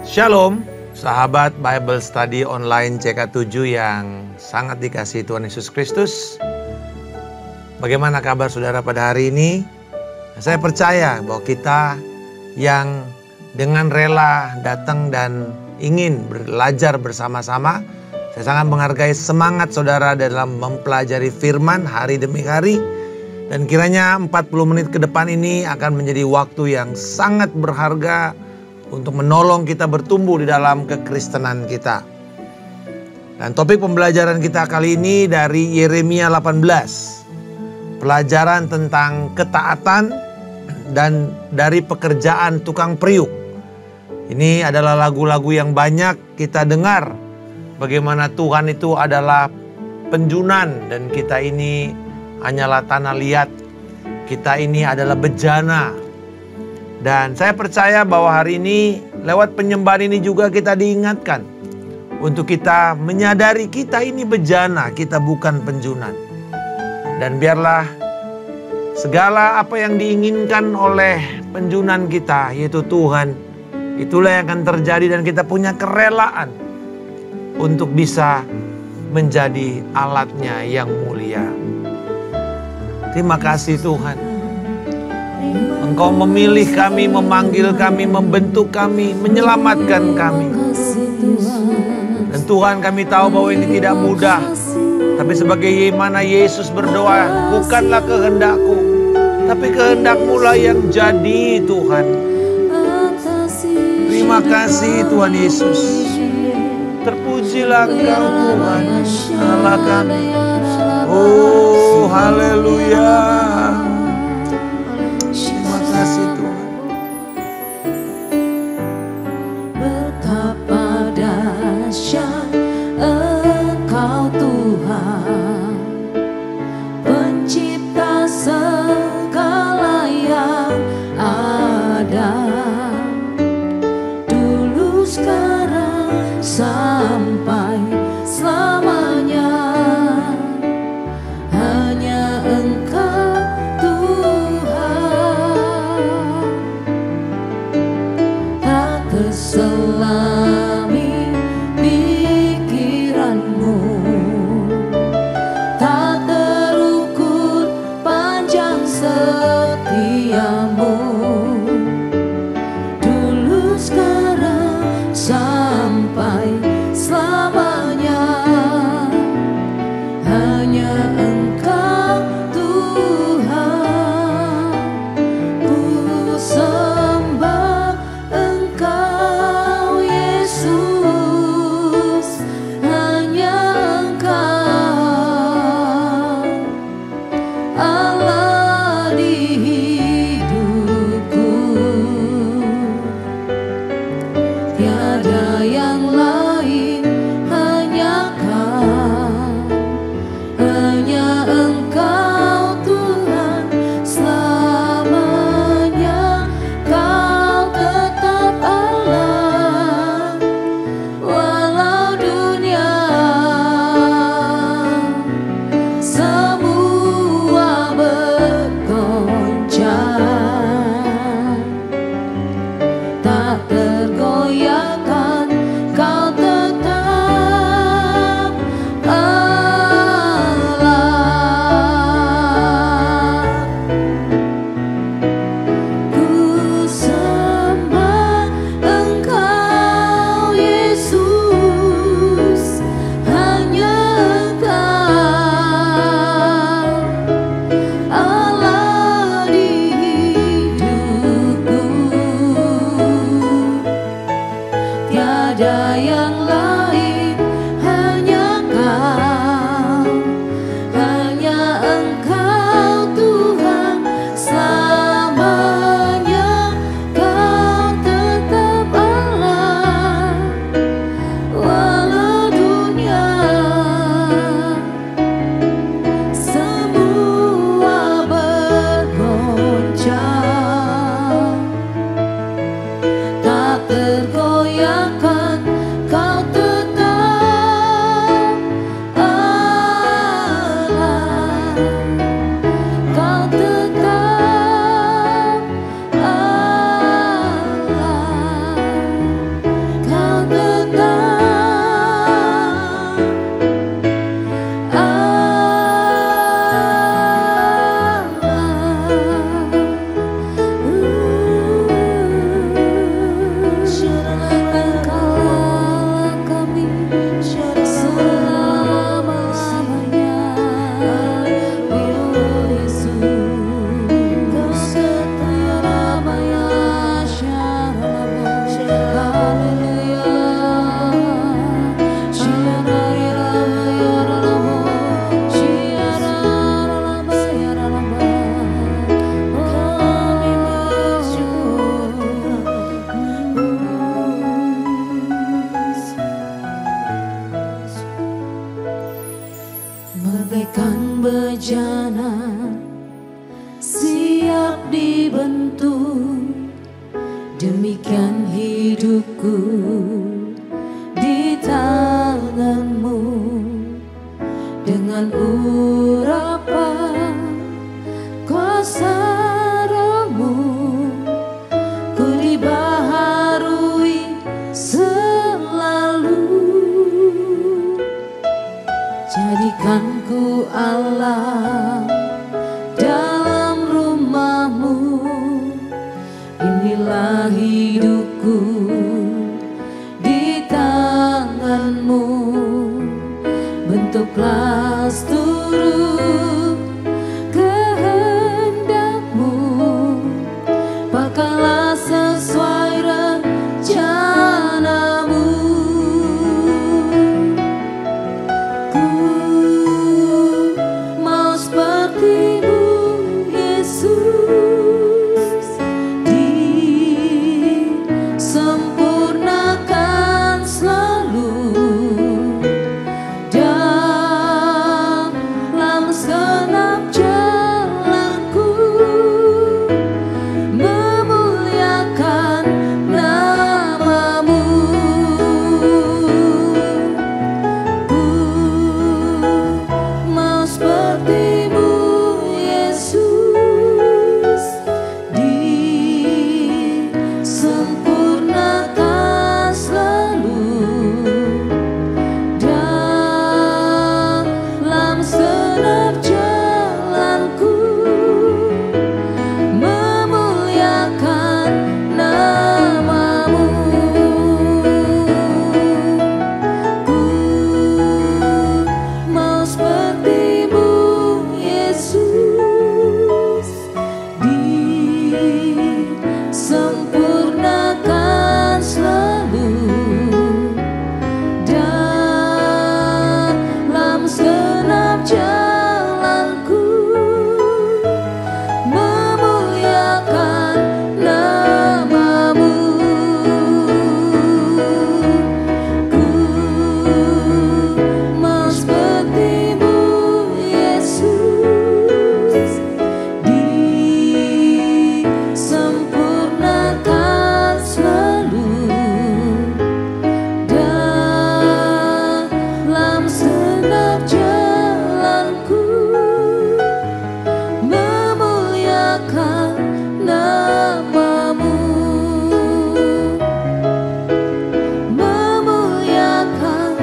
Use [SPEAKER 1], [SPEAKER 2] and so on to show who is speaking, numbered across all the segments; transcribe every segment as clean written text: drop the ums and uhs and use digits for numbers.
[SPEAKER 1] Shalom, sahabat Bible Study Online CK7 yang sangat dikasihi Tuhan Yesus Kristus. Bagaimana kabar saudara pada hari ini? Saya percaya bahwa kita yang dengan rela datang dan ingin belajar bersama-sama, saya sangat menghargai semangat saudara dalam mempelajari firman hari demi hari. Dan kiranya 40 menit ke depan ini akan menjadi waktu yang sangat berharga untuk menolong kita bertumbuh di dalam kekristenan kita. Dan topik pembelajaran kita kali ini dari Yeremia 18. Pelajaran tentang ketaatan dan dari pekerjaan tukang periuk. Ini adalah lagu-lagu yang banyak kita dengar. Bagaimana Tuhan itu adalah penjunan dan kita ini hanyalah tanah liat. Kita ini adalah bejana. Dan saya percaya bahwa hari ini lewat penyembahan ini juga kita diingatkan untuk kita menyadari kita ini bejana, kita bukan penjunan. Dan biarlah segala apa yang diinginkan oleh penjunan kita, yaitu Tuhan, itulah yang akan terjadi dan kita punya kerelaan untuk bisa menjadi alatnya yang mulia. Terima kasih Tuhan. Engkau memilih kami, memanggil kami, membentuk kami, menyelamatkan kami. Dan Tuhan, kami tahu bahwa ini tidak mudah. Tapi sebagaimana Yesus berdoa, bukanlah kehendakku, tapi kehendak-Mu lah yang jadi Tuhan. Terima kasih Tuhan Yesus. Terpujilah Engkau Tuhan, Allah kami. Oh, haleluya. Terima kasih Tuhan.
[SPEAKER 2] Betapa dahsyat Engkau Tuhan, pencipta segala yang ada, dulu sekarang sampai selamanya. Hanya Engkau tak terselami pikiranmu, tak terukur panjang setiamu, dulu sekarang sampai selamanya. Hanya Engkau Tuhan, ku sembah Engkau Yesus. Demikian hidupku di tangan-Mu, dengan urapan kuasa Roh-Mu, ku dibaharui selalu. Jadikan ku Allah dalam rumah-Mu, inilah hidupku di tangan-Mu. Bentuklah seluruh kehendak-Mu, pakailah sesuai rencana-Mu. Ku mau seperti-Mu, Yesus, disempurnakan selalu dalam segenap jalanku, memuliakan nama-Mu. Ku mau seperti-Mu, Yesus, disempurnakan selalu dalam segenap jalanku, memuliakan nama-Mu. Ku mau seperti-Mu, Yesus, disempurnakan selalu dalam segenap jalanku, memuliakan nama-Mu. Ku mau seperti-Mu, Yesus, disempurnakan selalu dalam segenap jalanku, memuliakan nama-Mu, memuliakan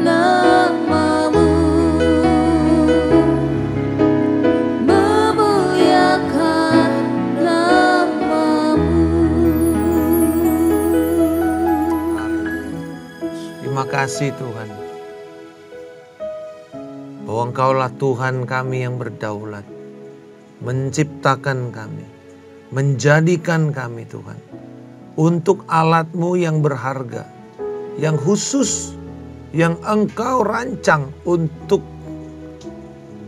[SPEAKER 2] nama-Mu, memuliakan nama-Mu.
[SPEAKER 1] Terima kasih Tuhan, bahwa Engkaulah Tuhan kami yang berdaulat, menciptakan kami, menjadikan kami Tuhan, untuk alat-Mu yang berharga, yang khusus, yang Engkau rancang untuk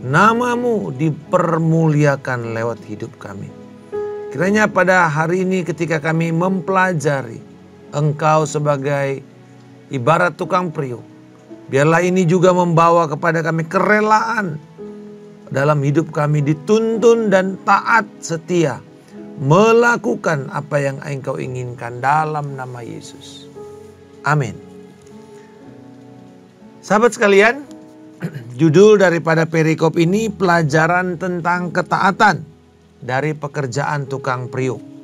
[SPEAKER 1] nama-Mu dipermuliakan lewat hidup kami. Kiranya pada hari ini ketika kami mempelajari Engkau sebagai ibarat tukang periuk, biarlah ini juga membawa kepada kami kerelaan dalam hidup kami, dituntun dan taat setia melakukan apa yang Engkau inginkan dalam nama Yesus. Amin. Sahabat sekalian, judul daripada perikop ini pelajaran tentang ketaatan dari pekerjaan tukang periuk.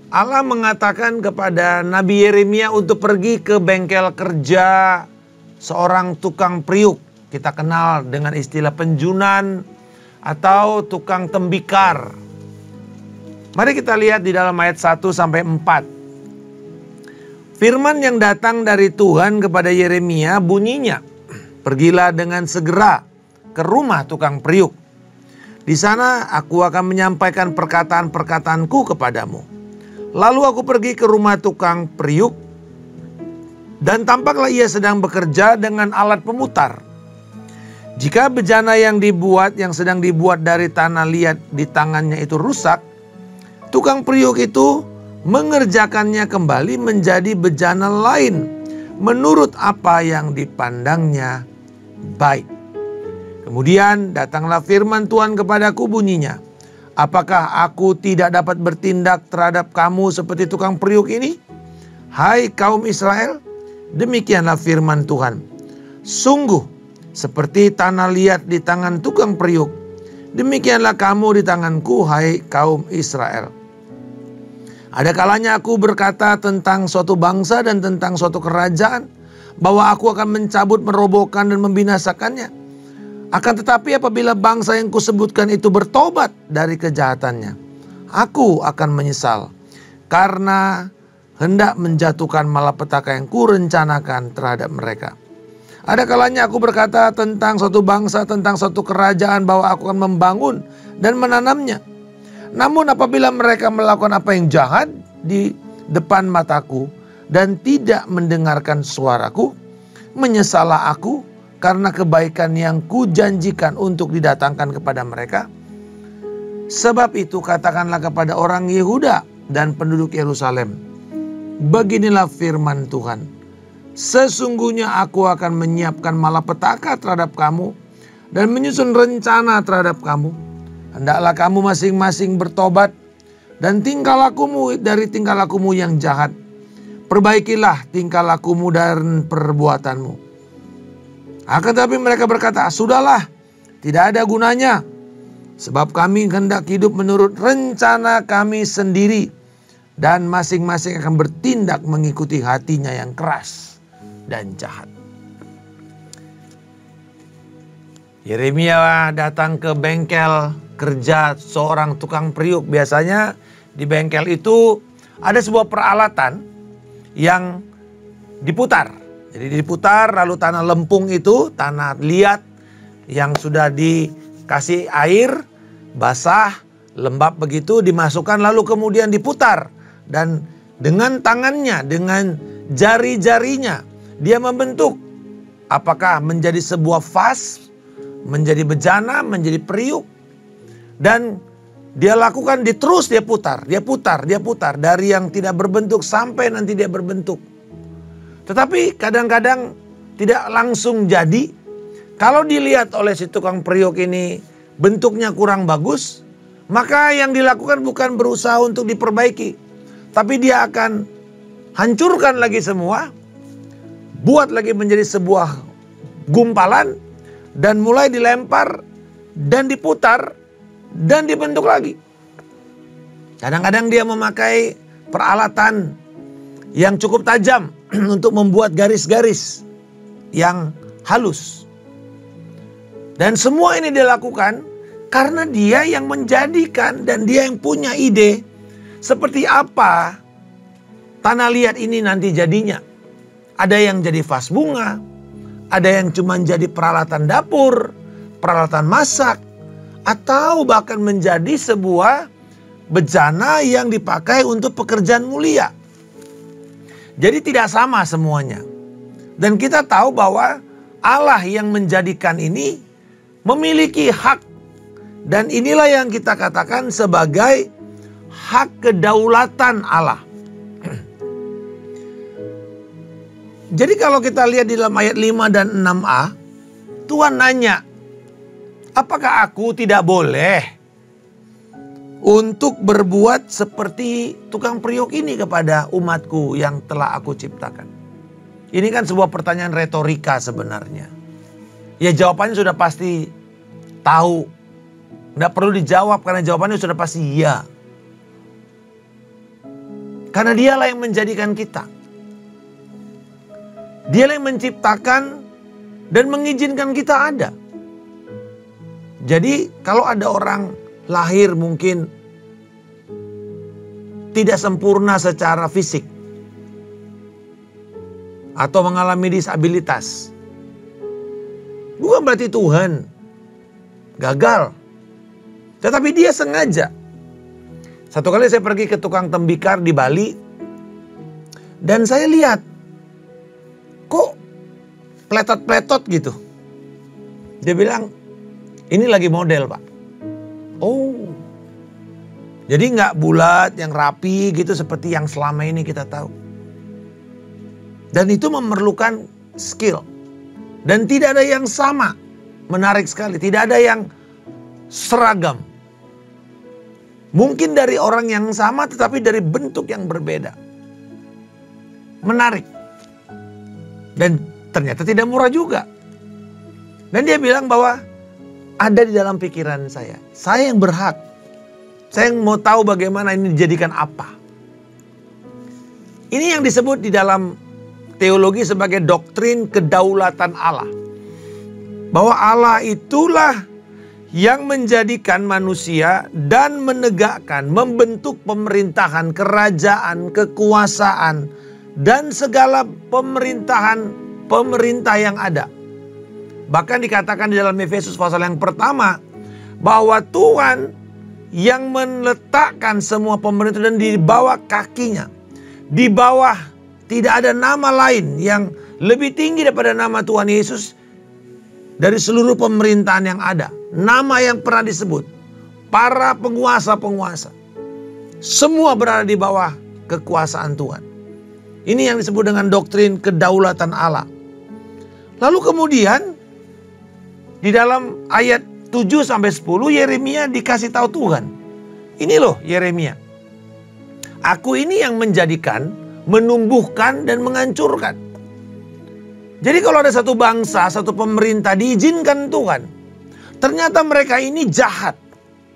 [SPEAKER 1] Allah mengatakan kepada Nabi Yeremia untuk pergi ke bengkel kerja seorang tukang periuk. Kita kenal dengan istilah penjunan atau tukang tembikar. Mari kita lihat di dalam ayat 1-4. Firman yang datang dari Tuhan kepada Yeremia bunyinya, "Pergilah dengan segera ke rumah tukang periuk. Di sana aku akan menyampaikan perkataan-perkataanku kepadamu." Lalu aku pergi ke rumah tukang periuk, dan tampaklah ia sedang bekerja dengan alat pemutar. Jika bejana yang sedang dibuat dari tanah liat di tangannya itu rusak, tukang periuk itu mengerjakannya kembali menjadi bejana lain menurut apa yang dipandangnya baik. Kemudian datanglah firman Tuhan kepadaku bunyinya, Apakah aku tidak dapat bertindak terhadap kamu seperti tukang periuk ini? Hai kaum Israel, demikianlah firman Tuhan. Sungguh, seperti tanah liat di tangan tukang periuk, demikianlah kamu di tanganku, hai kaum Israel. Ada kalanya aku berkata tentang suatu bangsa dan tentang suatu kerajaan, bahwa aku akan mencabut, merobohkan dan membinasakannya. Akan tetapi apabila bangsa yang kusebutkan itu bertobat dari kejahatannya, aku akan menyesal karena hendak menjatuhkan malapetaka yang kurencanakan terhadap mereka. Ada kalanya aku berkata tentang suatu bangsa, tentang suatu kerajaan, bahwa aku akan membangun dan menanamnya. Namun apabila mereka melakukan apa yang jahat di depan mataku dan tidak mendengarkan suaraku, menyesallah aku karena kebaikan yang kujanjikan untuk didatangkan kepada mereka. Sebab itu katakanlah kepada orang Yehuda dan penduduk Yerusalem, beginilah firman Tuhan. Sesungguhnya aku akan menyiapkan malapetaka terhadap kamu dan menyusun rencana terhadap kamu. Hendaklah kamu masing-masing bertobat dan tingkah lakumu dari tingkah lakumu yang jahat. Perbaikilah tingkah lakumu dan perbuatanmu. Akan tetapi mereka berkata, sudahlah, tidak ada gunanya. Sebab kami hendak hidup menurut rencana kami sendiri. Dan masing-masing akan bertindak mengikuti hatinya yang keras dan jahat. Yeremia datang ke bengkel kerja seorang tukang periuk. Biasanya di bengkel itu ada sebuah peralatan yang diputar. Jadi diputar, lalu tanah lempung itu, tanah liat yang sudah dikasih air, basah, lembab begitu, dimasukkan lalu kemudian diputar. Dan dengan tangannya, dengan jari-jarinya, dia membentuk apakah menjadi sebuah vas, menjadi bejana, menjadi periuk. Dan dia lakukan, dia putar. Dari yang tidak berbentuk sampai nanti dia berbentuk. Tetapi kadang-kadang tidak langsung jadi. Kalau dilihat oleh si tukang periuk ini bentuknya kurang bagus, maka yang dilakukan bukan berusaha untuk diperbaiki. Tapi dia akan hancurkan lagi semua, buat lagi menjadi sebuah gumpalan, dan mulai dilempar dan diputar dan dibentuk lagi. Kadang-kadang dia memakai peralatan yang cukup tajam untuk membuat garis-garis yang halus. Dan semua ini dilakukan karena dia yang menjadikan dan dia yang punya ide seperti apa tanah liat ini nanti jadinya. Ada yang jadi vas bunga, ada yang cuma jadi peralatan dapur, peralatan masak, atau bahkan menjadi sebuah bejana yang dipakai untuk pekerjaan mulia. Jadi tidak sama semuanya. Dan kita tahu bahwa Allah yang menjadikan ini memiliki hak. Dan inilah yang kita katakan sebagai hak kedaulatan Allah. Jadi kalau kita lihat di dalam ayat 5 dan 6a, Tuhan nanya, apakah aku tidak boleh untuk berbuat seperti tukang periuk ini kepada umatku yang telah aku ciptakan? Ini kan sebuah pertanyaan retorika sebenarnya. Ya jawabannya sudah pasti tahu. Tidak perlu dijawab karena jawabannya sudah pasti iya. Karena dialah yang menjadikan kita. Dialah yang menciptakan dan mengizinkan kita ada. Jadi kalau ada orang lahir mungkin tidak sempurna secara fisik atau mengalami disabilitas, bukan berarti Tuhan gagal. Tetapi dia sengaja. Satu kali saya pergi ke tukang tembikar di Bali dan saya lihat kok pletot-pletot gitu. Dia bilang ini lagi model, Pak. Oh, jadi nggak bulat, yang rapi gitu seperti yang selama ini kita tahu. Dan itu memerlukan skill. Dan tidak ada yang sama. Menarik sekali, tidak ada yang seragam. Mungkin dari orang yang sama tetapi dari bentuk yang berbeda. Menarik. Dan ternyata tidak murah juga. Dan dia bilang bahwa ada di dalam pikiran saya. Saya yang berhak. Saya yang mau tahu bagaimana ini dijadikan apa. Ini yang disebut di dalam teologi sebagai doktrin kedaulatan Allah. Bahwa Allah itulah yang menjadikan manusia dan menegakkan, membentuk pemerintahan, kerajaan, kekuasaan, dan segala pemerintah yang ada. Bahkan dikatakan di dalam Efesus pasal yang pertama, bahwa Tuhan yang meletakkan semua pemerintah dan di bawah kakinya. Di bawah tidak ada nama lain yang lebih tinggi daripada nama Tuhan Yesus dari seluruh pemerintahan yang ada. Nama yang pernah disebut, para penguasa-penguasa, semua berada di bawah kekuasaan Tuhan. Ini yang disebut dengan doktrin kedaulatan Allah. Lalu kemudian di dalam ayat 7-10 Yeremia dikasih tahu Tuhan. Ini loh Yeremia. Aku ini yang menjadikan, menumbuhkan dan menghancurkan. Jadi kalau ada satu bangsa, satu pemerintah diizinkan Tuhan, ternyata mereka ini jahat.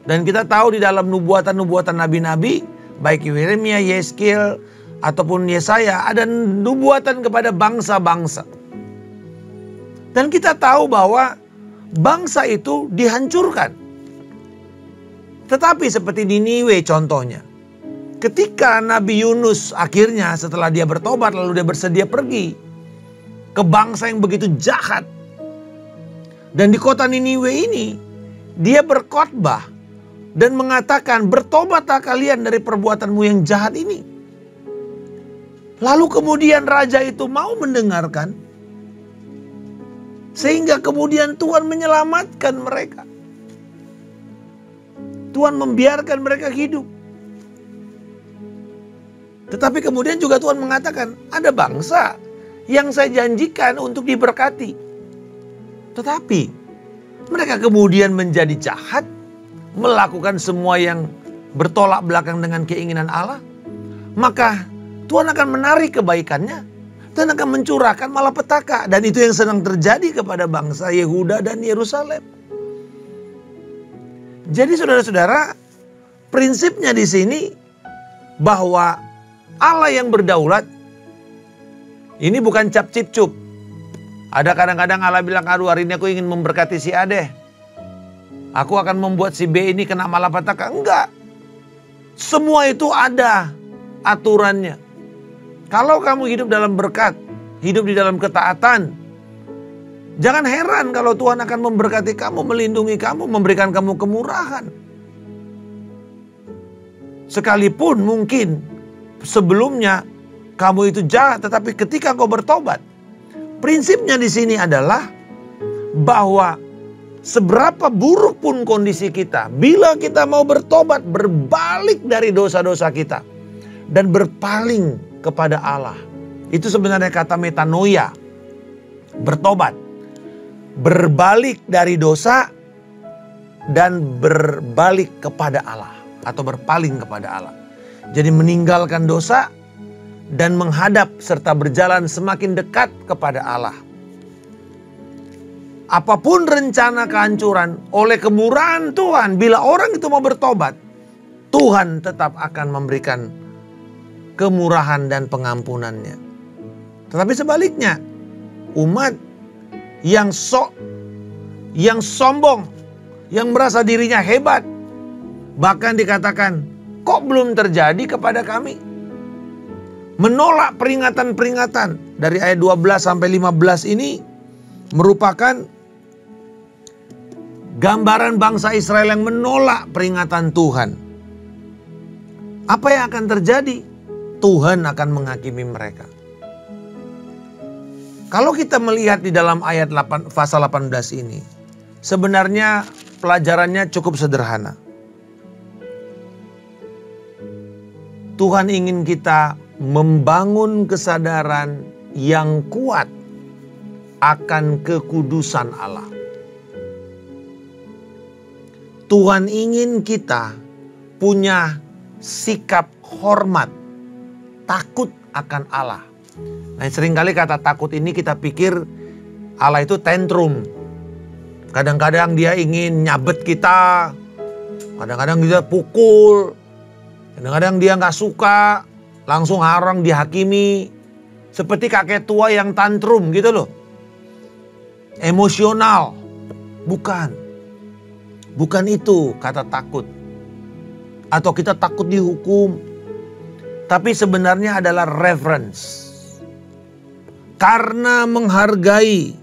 [SPEAKER 1] Dan kita tahu di dalam nubuatan-nubuatan nabi-nabi, baik Yeremia, Yeskiel, ataupun Yesaya, ada nubuatan kepada bangsa-bangsa. Dan kita tahu bahwa bangsa itu dihancurkan. Tetapi seperti Niniwe contohnya. Ketika Nabi Yunus akhirnya setelah dia bertobat lalu dia bersedia pergi ke bangsa yang begitu jahat. Dan di kota Niniwe ini dia berkhotbah dan mengatakan, bertobatlah kalian dari perbuatanmu yang jahat ini. Lalu kemudian raja itu mau mendengarkan. Sehingga kemudian Tuhan menyelamatkan mereka. Tuhan membiarkan mereka hidup. Tetapi kemudian juga Tuhan mengatakan, ada bangsa yang saya janjikan untuk diberkati. Tetapi mereka kemudian menjadi jahat, melakukan semua yang bertolak belakang dengan keinginan Allah. Maka Tuhan akan menarik kebaikannya dan akan mencurahkan malapetaka. Dan itu yang sedang terjadi kepada bangsa Yehuda dan Yerusalem. Jadi saudara-saudara, prinsipnya di sini bahwa Allah yang berdaulat ini bukan cap cip cup. Ada kadang-kadang Allah bilang, aduh hari ini aku ingin memberkati si A deh. Aku akan membuat si B ini kena malapetaka. Enggak. Semua itu ada aturannya. Kalau kamu hidup dalam berkat, hidup di dalam ketaatan, jangan heran kalau Tuhan akan memberkati kamu, melindungi kamu, memberikan kamu kemurahan. Sekalipun mungkin sebelumnya kamu itu jahat, tetapi ketika kau bertobat, prinsipnya di sini adalah bahwa seberapa buruk pun kondisi kita, bila kita mau bertobat, berbalik dari dosa-dosa kita dan berpaling kepada Allah. Itu sebenarnya kata metanoia, bertobat, berbalik dari dosa dan berbalik kepada Allah atau berpaling kepada Allah. Jadi meninggalkan dosa dan menghadap serta berjalan semakin dekat kepada Allah. Apapun rencana kehancuran oleh kemurahan Tuhan, bila orang itu mau bertobat, Tuhan tetap akan memberikan kemurahan dan pengampunannya. Tetapi sebaliknya, umat yang sombong, yang merasa dirinya hebat, bahkan dikatakan, kok belum terjadi kepada kami? Menolak peringatan-peringatan dari ayat 12 sampai 15 ini merupakan gambaran bangsa Israel yang menolak peringatan Tuhan. Apa yang akan terjadi? Tuhan akan menghakimi mereka. Kalau kita melihat di dalam ayat 8, pasal 18 ini, sebenarnya pelajarannya cukup sederhana. Tuhan ingin kita membangun kesadaran yang kuat akan kekudusan Allah. Tuhan ingin kita punya sikap hormat, takut akan Allah. Nah, seringkali kata takut ini kita pikir Allah itu tantrum. Kadang-kadang dia ingin nyabet kita, kadang-kadang dia pukul, kadang-kadang dia nggak suka, langsung harang dihakimi. Seperti kakek tua yang tantrum gitu loh. Emosional. Bukan itu kata takut. Atau kita takut dihukum. Tapi sebenarnya adalah reverence. Karena menghargai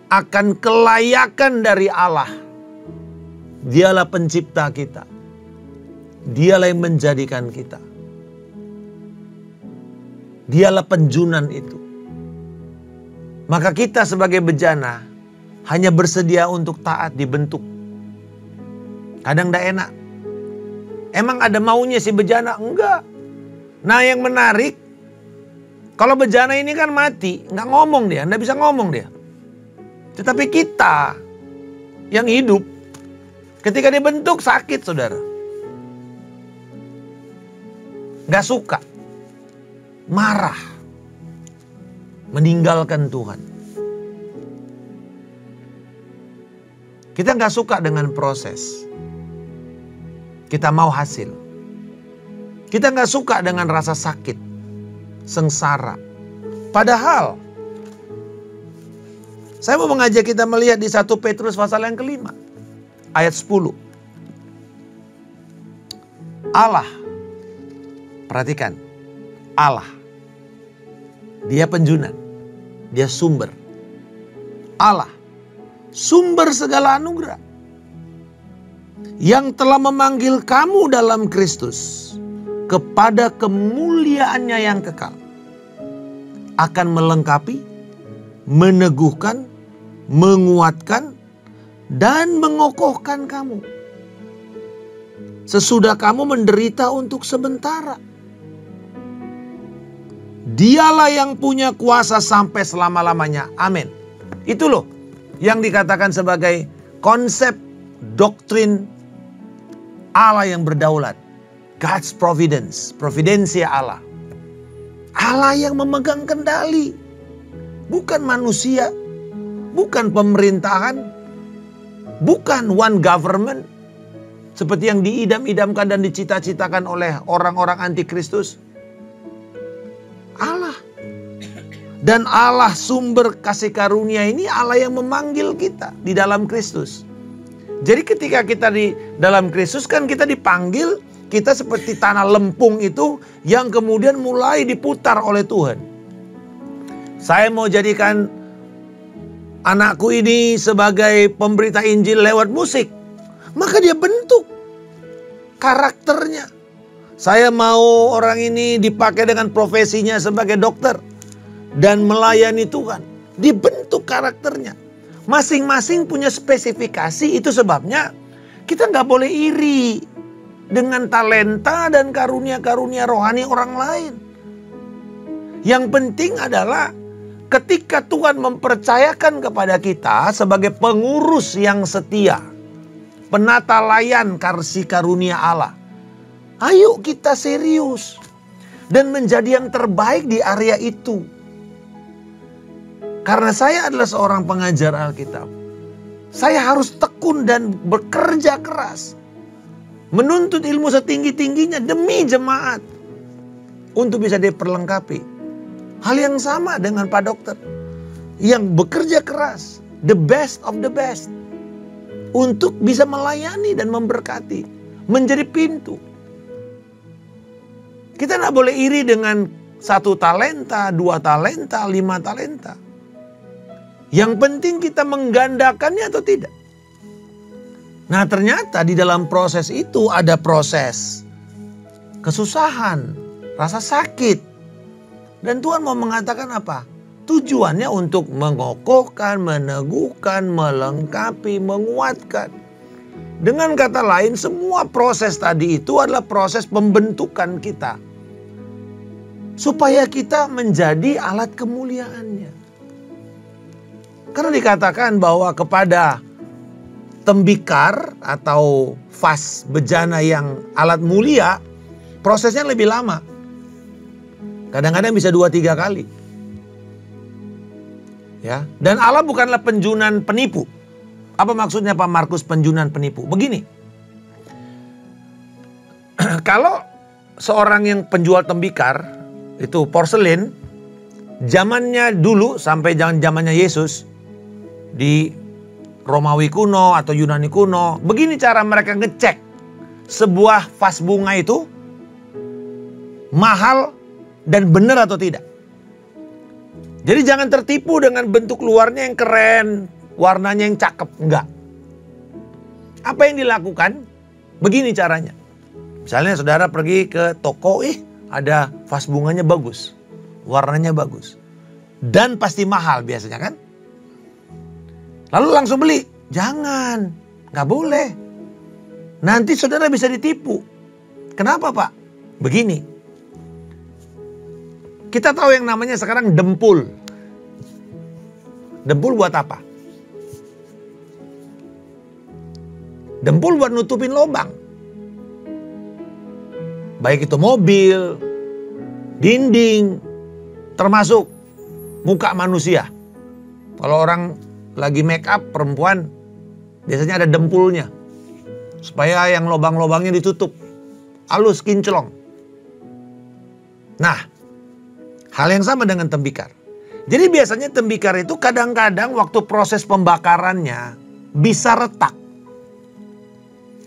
[SPEAKER 1] akan kelayakan dari Allah. Dialah pencipta kita. Dialah yang menjadikan kita. Dialah penjunan itu. Maka kita sebagai bejana hanya bersedia untuk taat dibentuk. Kadang tidak enak. Emang ada maunya si bejana? Enggak. Nah, yang menarik, kalau bejana ini kan mati, nggak ngomong dia, nggak bisa ngomong dia. Tetapi kita yang hidup, ketika dibentuk sakit, saudara. Nggak suka, marah, meninggalkan Tuhan. Kita nggak suka dengan proses. Kita mau hasil. Kita nggak suka dengan rasa sakit, sengsara. Padahal, saya mau mengajak kita melihat di 1 Petrus pasal yang ke-5. Ayat 10. Allah, perhatikan. Allah. Dia penjunan. Dia sumber. Allah. Sumber segala anugerah. Yang telah memanggil kamu dalam Kristus kepada kemuliaannya yang kekal. Akan melengkapi, meneguhkan, menguatkan, dan mengokohkan kamu. Sesudah kamu menderita untuk sementara. Dialah yang punya kuasa sampai selama-lamanya. Amin. Itu loh yang dikatakan sebagai konsep doktrin Allah yang berdaulat. God's providence. Providensia Allah. Allah yang memegang kendali. Bukan manusia. Bukan pemerintahan. Bukan one government. Seperti yang diidam-idamkan dan dicita-citakan oleh orang-orang antikristus. Allah. Dan Allah sumber kasih karunia ini Allah yang memanggil kita di dalam Kristus. Jadi ketika kita di dalam Kristus kan kita dipanggil, kita seperti tanah lempung itu yang kemudian mulai diputar oleh Tuhan. Saya mau jadikan anakku ini sebagai pemberita Injil lewat musik. Maka dia bentuk karakternya. Saya mau orang ini dipakai dengan profesinya sebagai dokter dan melayani Tuhan. Dibentuk karakternya. Masing-masing punya spesifikasi, itu sebabnya kita nggak boleh iri dengan talenta dan karunia-karunia rohani orang lain. Yang penting adalah ketika Tuhan mempercayakan kepada kita sebagai pengurus yang setia, penata layan kasih karunia Allah. Ayo kita serius dan menjadi yang terbaik di area itu. Karena saya adalah seorang pengajar Alkitab. Saya harus tekun dan bekerja keras. Menuntut ilmu setinggi-tingginya demi jemaat. Untuk bisa diperlengkapi. Hal yang sama dengan Pak Dokter. Yang bekerja keras. The best of the best. Untuk bisa melayani dan memberkati. Menjadi pintu. Kita tidak boleh iri dengan 1 talenta, 2 talenta, 5 talenta. Yang penting kita menggandakannya atau tidak. Nah, ternyata di dalam proses itu ada proses kesusahan, rasa sakit. Dan Tuhan mau mengatakan apa? Tujuannya untuk mengokohkan, meneguhkan, melengkapi, menguatkan. Dengan kata lain, semua proses tadi itu adalah proses pembentukan kita. Supaya kita menjadi alat kemuliaannya. Karena dikatakan bahwa kepada tembikar atau vas bejana yang alat mulia, prosesnya lebih lama. Kadang-kadang bisa 2-3 kali. Ya, dan Allah bukanlah penjunan penipu. Apa maksudnya Pak Markus penjunan penipu? Begini. Kalau seorang yang penjual tembikar itu porselin, zamannya dulu sampai zamannya Yesus di Romawi kuno atau Yunani kuno, begini cara mereka ngecek sebuah vas bunga itu mahal dan benar atau tidak. Jadi jangan tertipu dengan bentuk luarnya yang keren, warnanya yang cakep, enggak. Apa yang dilakukan? Begini caranya. Misalnya saudara pergi ke toko, ada vas bunganya bagus, warnanya bagus, dan pasti mahal biasanya kan? Lalu langsung beli. Jangan, nggak boleh. Nanti saudara bisa ditipu. Kenapa Pak? Begini. Kita tahu yang namanya sekarang dempul. Dempul buat apa? Dempul buat nutupin lubang. Baik itu mobil, dinding, termasuk muka manusia. Kalau orang lagi make up perempuan, biasanya ada dempulnya. Supaya yang lubang-lubangnya ditutup. Halus, kinclong. Nah, hal yang sama dengan tembikar. Jadi biasanya tembikar itu kadang-kadang waktu proses pembakarannya bisa retak.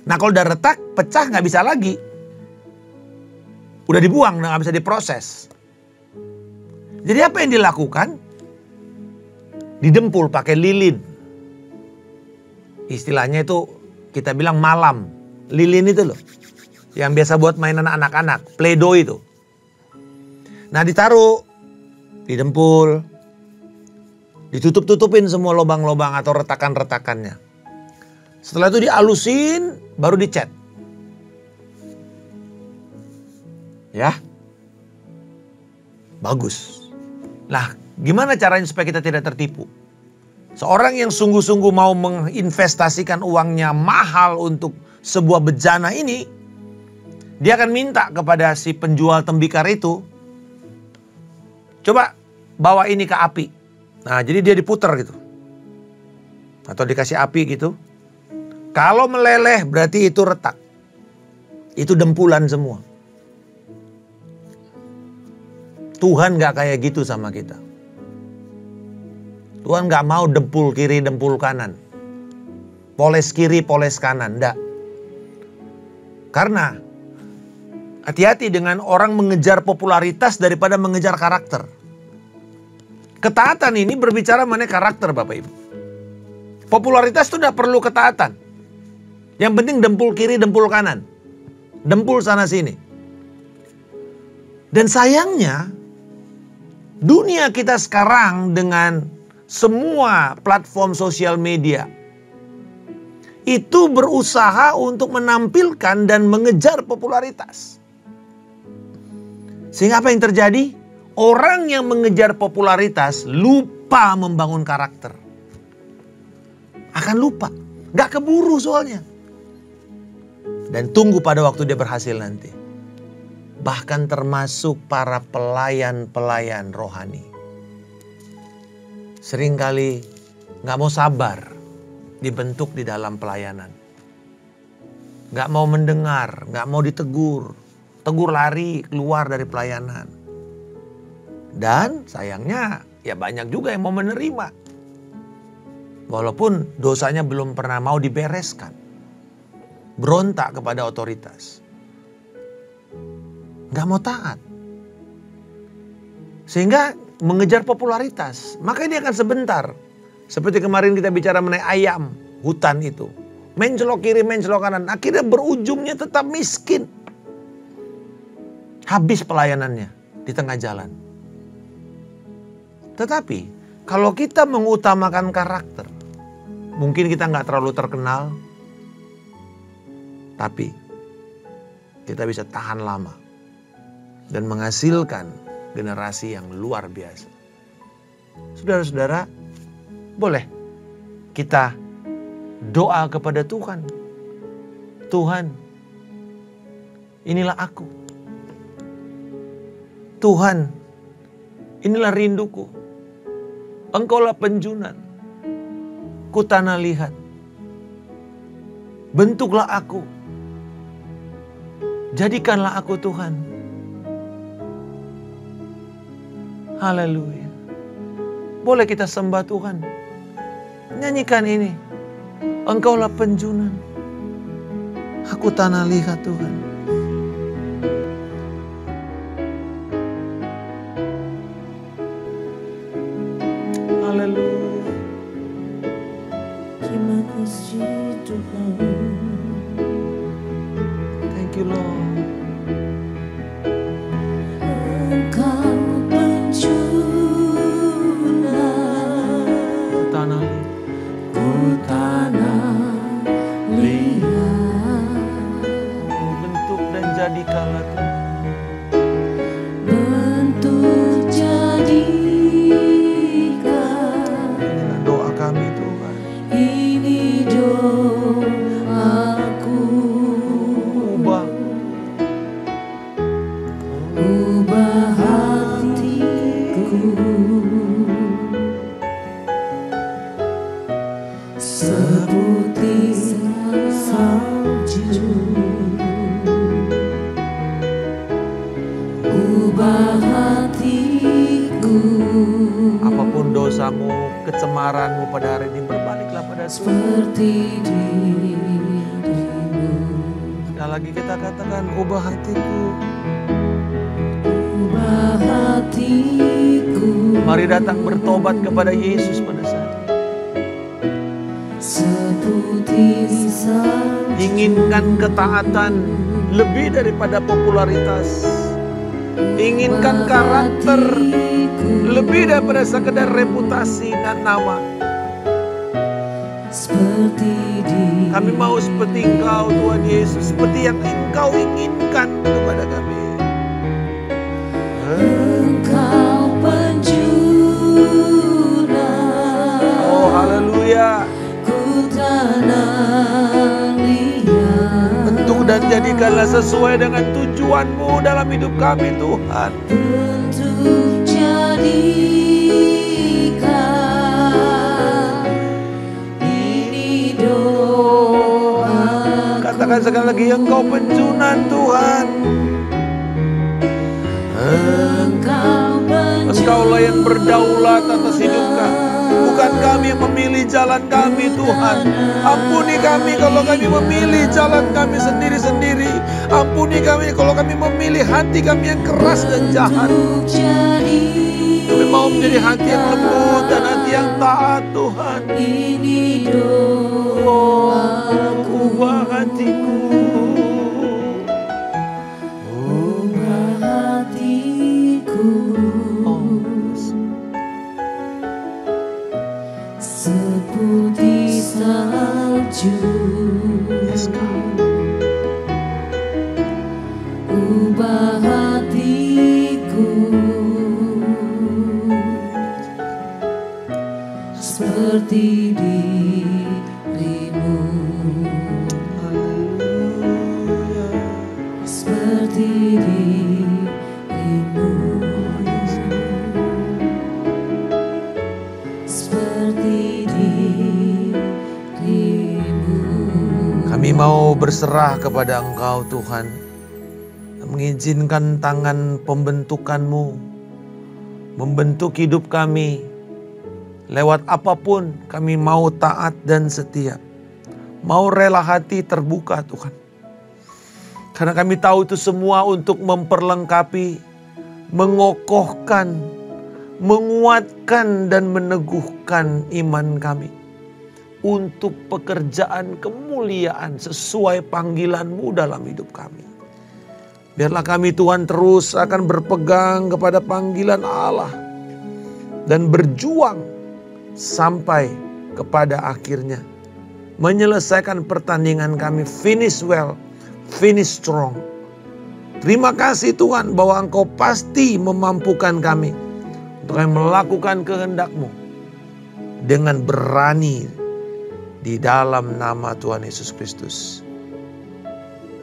[SPEAKER 1] Nah kalau udah retak, pecah nggak bisa lagi. Udah dibuang, nggak bisa diproses. Jadi apa yang dilakukan? Didempul pakai lilin. Istilahnya itu kita bilang malam. Lilin itu loh. Yang biasa buat mainan anak-anak. Play-Doh itu. Nah ditaruh. Didempul. Ditutup-tutupin semua lubang-lubang atau retakan-retakannya. Setelah itu dialusin, baru dicat. Ya. Bagus. Nah, gimana caranya supaya kita tidak tertipu? Seorang yang sungguh-sungguh mau menginvestasikan uangnya mahal untuk sebuah bejana ini, dia akan minta kepada si penjual tembikar itu, coba bawa ini ke api. Nah, jadi dia diputar gitu. Atau dikasih api gitu. Kalau meleleh berarti itu retak. Itu dempulan semua. Tuhan gak kayak gitu sama kita. Tuhan gak mau dempul kiri, dempul kanan. Poles kiri, poles kanan. Enggak. Karena hati-hati dengan orang mengejar popularitas daripada mengejar karakter. Ketaatan ini berbicara mengenai karakter Bapak Ibu. Popularitas itu tidak perlu ketaatan. Yang penting dempul kiri, dempul kanan. Dempul sana sini. Dan sayangnya, dunia kita sekarang dengan semua platform sosial media itu berusaha untuk menampilkan dan mengejar popularitas. Sehingga apa yang terjadi? Orang yang mengejar popularitas lupa membangun karakter. Akan lupa. Gak keburu soalnya. Dan tunggu pada waktu dia berhasil nanti. Bahkan termasuk para pelayan-pelayan rohani. Seringkali gak mau sabar dibentuk di dalam pelayanan. Gak mau mendengar, gak mau ditegur. Tegur lari keluar dari pelayanan. Dan sayangnya ya banyak juga yang mau menerima. Walaupun dosanya belum pernah mau dibereskan. Berontak kepada otoritas. Gak mau taat. Sehingga mengejar popularitas. Makanya dia akan sebentar. Seperti kemarin kita bicara mengenai ayam hutan itu. Mencelok kiri, mencelok kanan. Akhirnya berujungnya tetap miskin. Habis pelayanannya di tengah jalan. Tetapi kalau kita mengutamakan karakter. Mungkin kita gak terlalu terkenal. Tapi kita bisa tahan lama. Dan menghasilkan generasi yang luar biasa. Saudara-saudara, boleh kita doa kepada Tuhan. Tuhan, inilah aku. Tuhan, inilah rinduku. Engkaulah penjunan. Ku tanah lihat. Bentuklah aku. Jadikanlah aku Tuhan. Haleluya. Boleh kita sembah Tuhan. Nyanyikan ini. Engkaulah penjunan. Aku tanah lihat Tuhan. Haleluya.
[SPEAKER 2] Terima kasih Tuhan.
[SPEAKER 1] Thank you Lord.
[SPEAKER 2] Engkau penjunan.
[SPEAKER 1] Tanah
[SPEAKER 2] Ku tanah liat.
[SPEAKER 1] bentuk dan jadikanlah Tuhan.
[SPEAKER 2] Bentuk jadikan.
[SPEAKER 1] Inilah doa kami Tuhan.
[SPEAKER 2] Ini doaku.
[SPEAKER 1] Ubah
[SPEAKER 2] Ubah hatiku seputih salju. Ubah hatiku
[SPEAKER 1] apapun dosamu, kecemaranmu pada hari ini, berbaliklah pada Tuhan.
[SPEAKER 2] seperti dirimu.
[SPEAKER 1] Sekali lagi kita katakan, ubah hatiku.
[SPEAKER 2] Ubah hatiku
[SPEAKER 1] Mari datang bertobat kepada Yesus pada saat ini.
[SPEAKER 2] seputih salju.
[SPEAKER 1] Inginkan ketaatan lebih daripada popularitas. Inginkan karakter lebih daripada sekedar reputasi dan nama.
[SPEAKER 2] Seperti dirimu.
[SPEAKER 1] Kami mau seperti Engkau Tuhan Yesus, seperti yang Engkau inginkan kepada kami.
[SPEAKER 2] Engkau penjunan.
[SPEAKER 1] Oh haleluya.
[SPEAKER 2] Ku tanah liat.
[SPEAKER 1] Bentuk dan jadikanlah sesuai dengan tujuanmu dalam hidup kami Tuhan.
[SPEAKER 2] Bentuk jadikan. Ini doa.
[SPEAKER 1] Katakan sekali lagi, Engkau penjunan Tuhan. Engkaulah yang berdaulat atas hidup kami. Bukan kami yang memilih jalan kami Tuhan. Ampuni kami kalau kami memilih jalan kami sendiri-sendiri. Ampuni kami kalau kami memilih hati kami yang keras dan jahat. Kami mau menjadi hati yang lembut dan hati yang taat Tuhan.
[SPEAKER 2] Ini doaku.
[SPEAKER 1] Ubah hatiku.
[SPEAKER 2] Ubah hatiku. Seputih salju.
[SPEAKER 1] Yes, God.
[SPEAKER 2] Ubah hatiku seperti dirimu. Seperti dirimu. Seperti dirimu.
[SPEAKER 1] Kami mau berserah kepada Engkau Tuhan. Mengizinkan tangan pembentukan-Mu membentuk hidup kami. Lewat apapun kami mau taat dan setia. Mau rela hati terbuka Tuhan. Karena kami tahu itu semua untuk memperlengkapi, mengokohkan, menguatkan dan meneguhkan iman kami. Untuk pekerjaan kemuliaan sesuai panggilan-Mu dalam hidup kami. Biarlah kami Tuhan terus akan berpegang kepada panggilan Allah. Dan berjuang sampai kepada akhirnya. Menyelesaikan pertandingan kami, finish well, finish strong. Terima kasih Tuhan bahwa Engkau pasti memampukan kami. Untuk kami melakukan kehendak-Mu. Dengan berani di dalam nama Tuhan Yesus Kristus.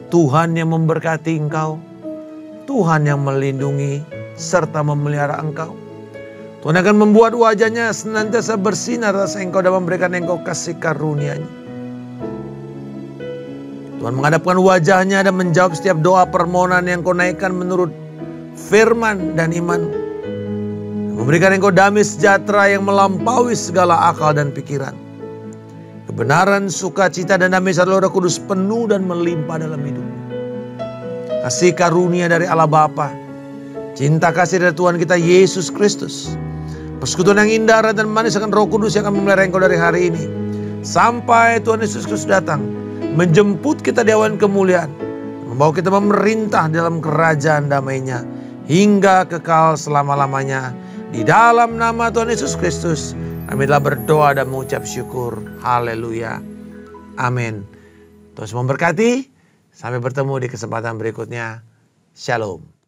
[SPEAKER 1] Tuhan yang memberkati engkau, Tuhan yang melindungi serta memelihara engkau. Tuhan akan membuat wajahnya senantiasa bersinar atas engkau dan memberikan engkau kasih karunia-Nya. Tuhan menghadapkan wajahnya dan menjawab setiap doa permohonan yang kau naikkan menurut firman dan iman. Memberikan engkau damai sejahtera yang melampaui segala akal dan pikiran. Kebenaran, sukacita dan damai serta Roh Kudus penuh dan melimpah dalam hidupmu. Kasih karunia dari Allah Bapa, cinta kasih dari Tuhan kita Yesus Kristus, persekutuan yang indah dan manis akan Roh Kudus yang akan memelihara engkau dari hari ini sampai Tuhan Yesus Kristus datang menjemput kita di awan kemuliaan, membawa kita memerintah dalam kerajaan damai-Nya hingga kekal selama-lamanya. Di dalam nama Tuhan Yesus Kristus kami telah berdoa dan mengucap syukur. Haleluya. Amin. Tuhan memberkati. Sampai bertemu di kesempatan berikutnya. Shalom.